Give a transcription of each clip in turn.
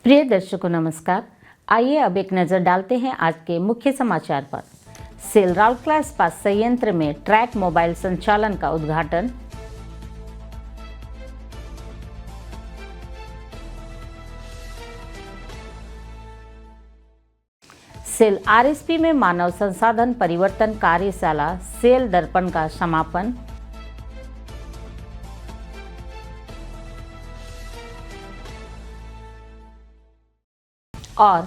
प्रिय दर्शकों नमस्कार। आइए अब एक नज़र डालते हैं आज के मुख्य समाचार पर। सेल राउरकेला इस्पात संयंत्र में ट्रैक मोबाइल संचालन का उद्घाटन, सेल आरएसपी में मानव संसाधन परिवर्तन कार्यशाला सेल दर्पण का समापन, और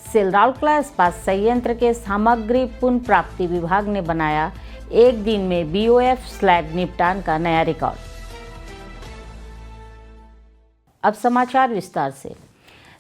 सेल राउरकेला इस्पात संयंत्र के सामग्री पुनः प्राप्ति विभाग ने बनाया एक दिन में बीओएफ स्लैग निपटान का नया रिकॉर्ड। अब समाचार विस्तार से।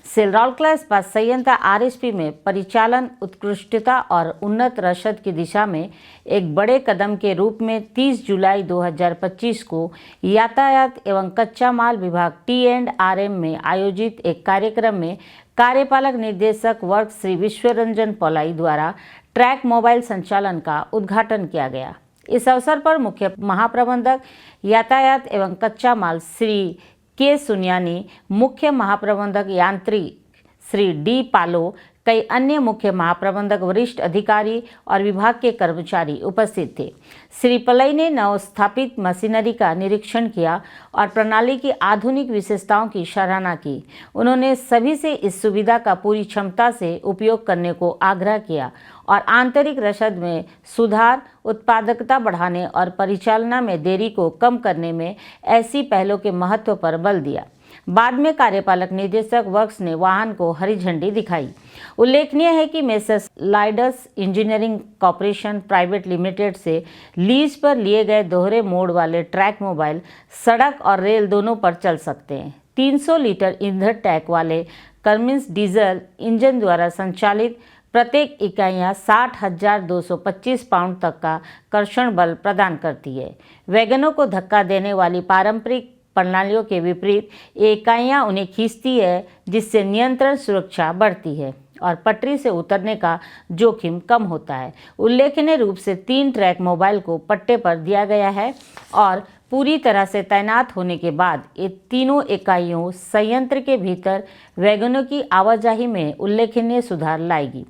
सेल राउरकेला इस्पात संयंत्र आरएसपी में परिचालन उत्कृष्टता और उन्नत रसद की दिशा में एक बड़े कदम के रूप में 30 जुलाई 2025 को यातायात एवं कच्चा माल विभाग T&RM में आयोजित एक कार्यक्रम में कार्यपालक निर्देशक वर्ग श्री विश्वरंजन पौलाई द्वारा ट्रैक मोबाइल संचालन का उद्घाटन किया गया। इस अवसर पर मुख्य महाप्रबंधक यातायात एवं कच्चा माल श्री के सुनियानी, मुख्य महाप्रबंधक यांत्रिक श्री डी पालो, कई अन्य मुख्य महाप्रबंधक, वरिष्ठ अधिकारी और विभाग के कर्मचारी उपस्थित थे। श्री पलई ने नवस्थापित मशीनरी का निरीक्षण किया और प्रणाली की आधुनिक विशेषताओं की सराहना की। उन्होंने सभी से इस सुविधा का पूरी क्षमता से उपयोग करने को आग्रह किया और आंतरिक रसद में सुधार, उत्पादकता बढ़ाने और परिचालना में देरी को कम करने में ऐसी पहलों के महत्व पर बल दिया। बाद में कार्यपालक निदेशक वर्क्स ने वाहन को हरी झंडी दिखाई। उल्लेखनीय है कि मेसर्स लाइडस इंजीनियरिंग कॉर्पोरेशन प्राइवेट लिमिटेड से लीज पर लिए गए दोहरे मोड वाले ट्रैक मोबाइल सड़क और रेल दोनों पर चल सकते हैं। 300 लीटर ईंधन टैंक वाले कर्मिन्स डीजल इंजन द्वारा संचालित प्रत्येक इकाइयाँ 60,225 पाउंड तक का कर्षण बल प्रदान करती है। वैगनों को धक्का देने वाली पारंपरिक प्रणालियों के विपरीत ये इकाइयाँ उन्हें खींचती है, जिससे नियंत्रण सुरक्षा बढ़ती है और पटरी से उतरने का जोखिम कम होता है। उल्लेखनीय रूप से 3 ट्रैक मोबाइल को पट्टे पर दिया गया है और पूरी तरह से तैनात होने के बाद ये तीनों इकाइयों संयंत्र के भीतर वैगनों की आवाजाही में उल्लेखनीय सुधार लाएगी,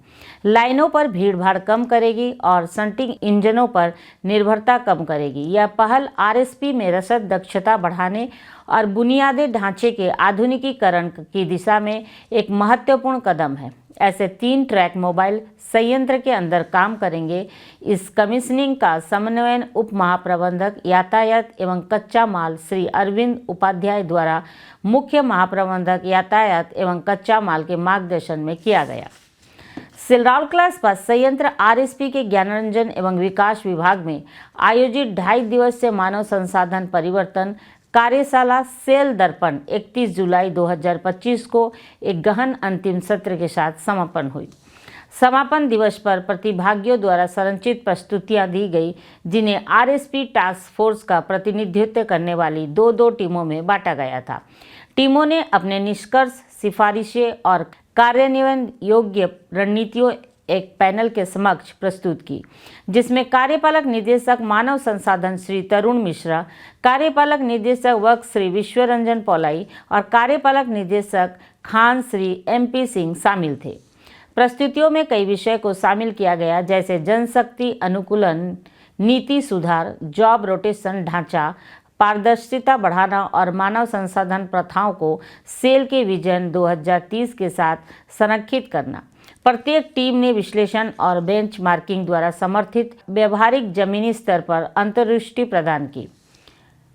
लाइनों पर भीड़भाड़ कम करेगी और शंटिंग इंजनों पर निर्भरता कम करेगी। यह पहल आरएसपी में रसद दक्षता बढ़ाने और बुनियादी ढांचे के आधुनिकीकरण की दिशा में एक महत्वपूर्ण कदम है। ऐसे 3 ट्रैक मोबाइल संयंत्र के अंदर काम करेंगे। इस कमीशनिंग का समन्वयन उप महाप्रबंधक यातायात एवं कच्चा माल श्री अरविंद उपाध्याय द्वारा मुख्य महाप्रबंधक यातायात एवं कच्चा माल के मार्गदर्शन में किया गया। सेल राउरकेला इस्पात संयंत्र आरएसपी के ज्ञानार्जन एवं विकास विभाग में आयोजित 2.5 दिवसीय मानव संसाधन परिवर्तन कार्यशाला सेल दर्पण 31 जुलाई 2025 को एक गहन अंतिम सत्र के साथ समापन हुई। समापन दिवस पर प्रतिभागियों द्वारा संरचित प्रस्तुतियां दी गई, जिन्हें आरएसपी टास्क फोर्स का प्रतिनिधित्व करने वाली 2-2 टीमों में बांटा गया था। टीमों ने अपने निष्कर्ष, सिफारिशें और कार्यान्वयन योग्य रणनीतियों एक पैनल के समक्ष प्रस्तुत की, जिसमें कार्यपालक निदेशक मानव संसाधन श्री तरुण मिश्रा, कार्यपालक निदेशक वर्ग श्री विश्वरंजन पौलाई और कार्यपालक निदेशक खान श्री MP सिंह शामिल थे। प्रस्तुतियों में कई विषय को शामिल किया गया, जैसे जनशक्ति अनुकूलन, नीति सुधार, जॉब रोटेशन ढांचा, पारदर्शिता बढ़ाना और मानव संसाधन प्रथाओं को सेल के विजन 2030 के साथ संरेखित करना। प्रत्येक टीम ने विश्लेषण और बेंचमार्किंग द्वारा समर्थित व्यवहारिक जमीनी स्तर पर अंतर्दृष्टि प्रदान की।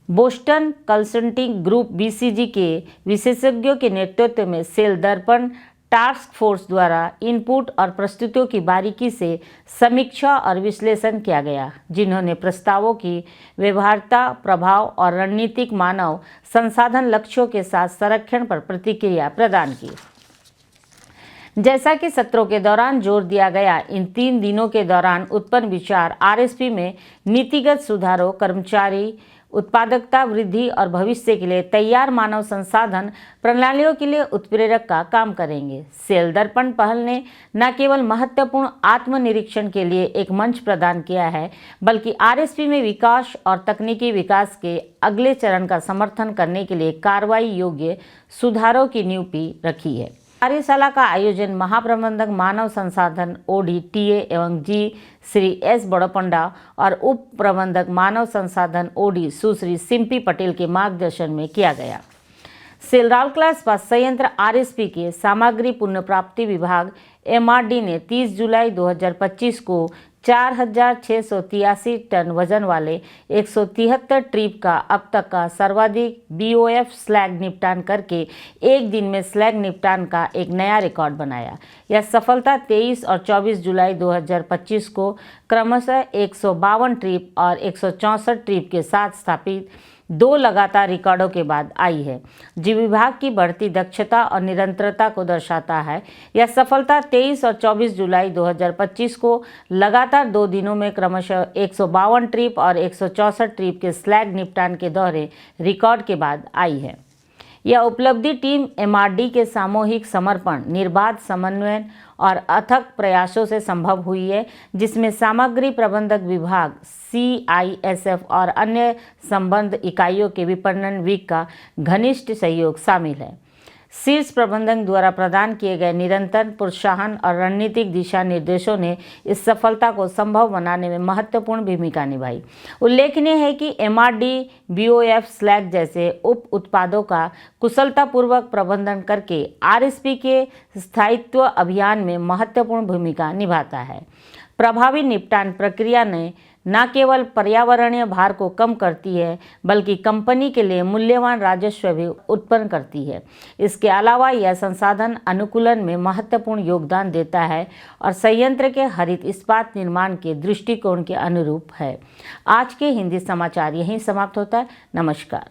बोस्टन कंसल्टिंग ग्रुप BCG के विशेषज्ञों के नेतृत्व में सेल दर्पण टास्क फोर्स द्वारा इनपुट और प्रस्तुतियों की बारीकी से समीक्षा और विश्लेषण किया गया, जिन्होंने प्रस्तावों की व्यवहार्यता, प्रभाव और रणनीतिक मानव संसाधन लक्ष्यों के साथ संरेखण पर प्रतिक्रिया प्रदान की। जैसा कि सत्रों के दौरान जोर दिया गया, इन 3 दिनों के दौरान उत्पन्न विचार आरएसपी में नीतिगत सुधारों, कर्मचारी उत्पादकता वृद्धि और भविष्य के लिए तैयार मानव संसाधन प्रणालियों के लिए उत्प्रेरक का काम करेंगे। सेल दर्पण पहल ने न केवल महत्वपूर्ण आत्मनिरीक्षण के लिए एक मंच प्रदान किया है, बल्कि आरएसपी में विकास और तकनीकी विकास के अगले चरण का समर्थन करने के लिए कार्रवाई योग्य सुधारों की नींव भी रखी है। कार्यशाला का आयोजन महाप्रबंधक मानव संसाधन OD/TA एवं जी श्री S बड़ोपंडा और उप प्रबंधक मानव संसाधन OD सुश्री सिम्पी पटेल के मार्गदर्शन में किया गया। सेल राउरकेला इस्पात संयंत्र RSP के सामग्री पुनर्प्राप्ति विभाग MRD ने 30 जुलाई 2025 को 4,683 टन वजन वाले 173 ट्रिप का अब तक का सर्वाधिक BOF स्लैग निपटान करके एक दिन में स्लैग निपटान का एक नया रिकॉर्ड बनाया। यह सफलता 23 और 24 जुलाई 2025 को क्रमशः 152 ट्रिप और 164 ट्रिप के साथ स्थापित 2 लगातार रिकॉर्डों के बाद आई है, जो विभाग की बढ़ती दक्षता और निरंतरता को दर्शाता है। यह सफलता 23 और 24 जुलाई 2025 को लगातार 2 दिनों में क्रमशः 152 ट्रिप और 164 ट्रिप के स्लैग निपटान के दोहरे रिकॉर्ड के बाद आई है। यह उपलब्धि टीम MRD के सामूहिक समर्पण, निर्बाध समन्वय और अथक प्रयासों से संभव हुई है, जिसमें सामग्री प्रबंधक विभाग CISF और अन्य संबद्ध इकाइयों के विपणन विंग का घनिष्ठ सहयोग शामिल है। शीर्ष प्रबंधन द्वारा प्रदान किए गए निरंतर प्रोत्साहन और रणनीतिक दिशा निर्देशों ने इस सफलता को संभव बनाने में महत्वपूर्ण भूमिका निभाई। उल्लेखनीय है कि MRD BOF स्लैग जैसे उप उत्पादों का कुशलतापूर्वक प्रबंधन करके RSP के स्थायित्व अभियान में महत्वपूर्ण भूमिका निभाता है। प्रभावी निपटान प्रक्रिया ने न केवल पर्यावरणीय भार को कम करती है, बल्कि कंपनी के लिए मूल्यवान राजस्व भी उत्पन्न करती है। इसके अलावा यह संसाधन अनुकूलन में महत्वपूर्ण योगदान देता है और संयंत्र के हरित इस्पात निर्माण के दृष्टिकोण के अनुरूप है। आज के हिंदी समाचार यहीं समाप्त होता है। नमस्कार।